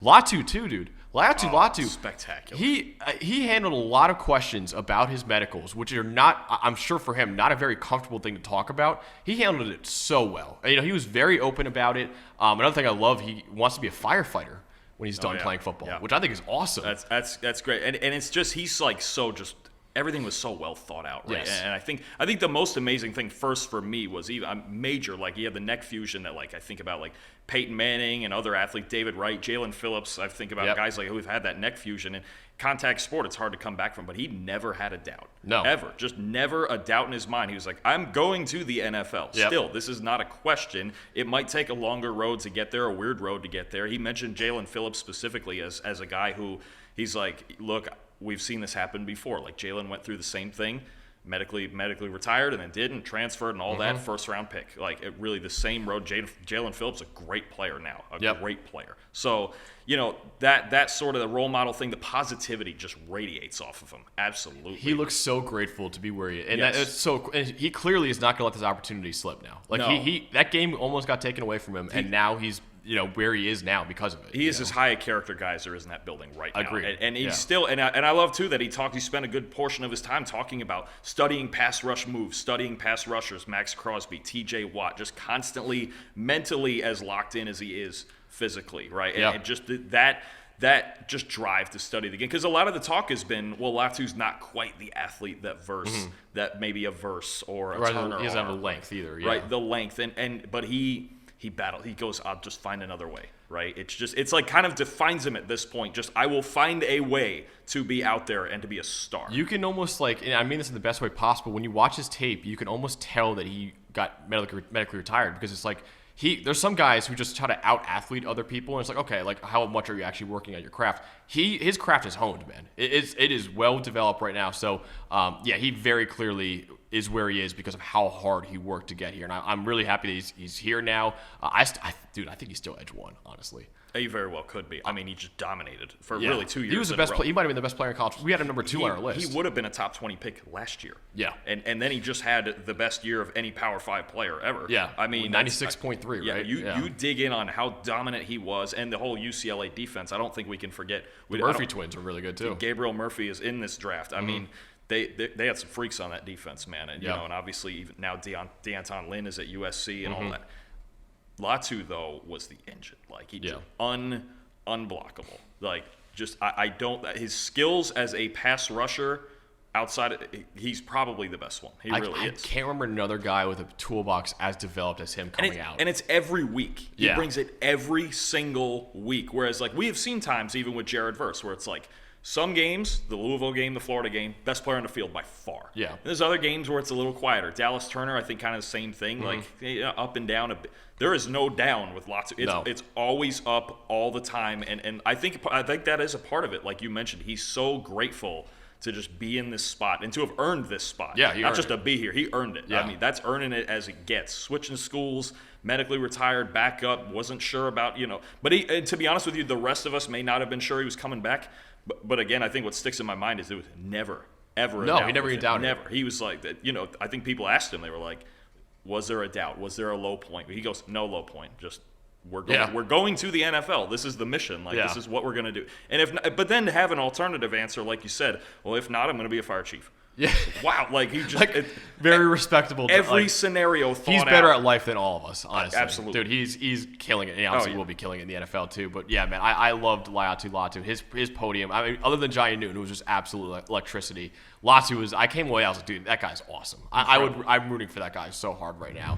Latu too, dude. Latu. Spectacular. He handled a lot of questions about his medicals, which are not, I'm sure for him, not a very comfortable thing to talk about. He handled it so well. He was very open about it. Another thing I love, he wants to be a firefighter when he's done playing football, which I think is awesome. That's great. And it's just he's like so just everything was so well thought out, right? Yes. And I think the most amazing thing first for me was even major, like he had the neck fusion that like I think about like Peyton Manning and other athletes, David Wright, Jalen Phillips. I think about guys like who've had that neck fusion and contact sport. It's hard to come back from, but he never had a doubt. No, ever, just never a doubt in his mind. He was like, I'm going to the NFL. Still, this is not a question. It might take a longer road to get there, a weird road to get there. He mentioned Jalen Phillips specifically as a guy who he's like, look, we've seen this happen before. Like Jalen went through the same thing, medically retired, and then didn't, transferred, and all that. First round pick, like it really the same road. Jalen Phillips, a great player now, great player. So that sort of the role model thing, the positivity just radiates off of him. Absolutely, he looks so grateful to be where he is, and he clearly is not going to let this opportunity slip now. Like he that game almost got taken away from him, and now he's where he is now because of it. He is as high a character guy as there is in that building right now. Agreed. And he's still, and I love too that he spent a good portion of his time talking about studying pass rush moves, studying pass rushers, Max Crosby, TJ Watt, just constantly mentally as locked in as he is physically, right? And just that just drive to study the game. Because a lot of the talk has been, well, Latu's not quite the athlete that that maybe a Verse or a Turner. He doesn't have the length either. Right, the length. But he battled. He goes, I'll just find another way, right? It's like kind of defines him at this point. Just, I will find a way to be out there and to be a star. You can almost and I mean this in the best way possible, when you watch his tape, you can almost tell that he got medically retired, because it's like, there's some guys who just try to out-athlete other people, and it's like, okay, like how much are you actually working at your craft? His craft is honed, man. It is well developed right now. So, he very clearly is where he is because of how hard he worked to get here, and I'm really happy that he's here now. I think he's still edge one, honestly. He very well could be. I mean, he just dominated for really 2 years. He was the best player. He might have been the best player in college. We had him number 2 on our list. He would have been a top 20 pick last year. Yeah. And then he just had the best year of any Power 5 player ever. Yeah. I mean, 96.3, right? You dig in on how dominant he was and the whole UCLA defense. I don't think we can forget. The Murphy twins are really good too. Gabriel Murphy is in this draft. I mean, they had some freaks on that defense, man. And, and obviously even now Deonton Lynn is at USC and all that. Latu, though, was the engine. Like, he just unblockable. Like, just I don't. His skills as a pass rusher he's probably the best one. He really is. I can't remember another guy with a toolbox as developed as him coming out. And it's every week. He brings it every single week. Whereas, like, we have seen times even with Jared Verse where it's like, some games, the Louisville game, the Florida game, best player on the field by far. Yeah. And there's other games where it's a little quieter. Dallas Turner, I think, kind of the same thing. Like, up and down a bit. There is no down with lots of. It's always up all the time, and I think that is a part of it. Like you mentioned, he's so grateful to just be in this spot and to have earned this spot. Yeah, not just to be here. He earned it. Yeah. I mean, that's earning it as it gets. Switching schools, medically retired, back up, wasn't sure about But to be honest with you, the rest of us may not have been sure he was coming back. But again, I think what sticks in my mind is it was never, ever. No, he never even doubted. Never. He was like that. I think people asked him. They were like, "Was there a doubt? Was there a low point?" He goes, "No low point. Just we're going to the NFL. This is the mission. Like this is what we're gonna do." And but then to have an alternative answer, like you said, well, if not, I'm gonna be a fire chief. Yeah. Wow. Like he just very respectable. Every scenario. He's better at life than all of us, honestly. Absolutely, dude. He's killing it. And obviously, will be killing it in the NFL too. But yeah, man, I loved Laiatu Latu. His podium. I mean, other than Johnny Newton, who was just absolute electricity. Latu was. I came away. I was like, dude, that guy's awesome. I'm rooting for that guy so hard right now.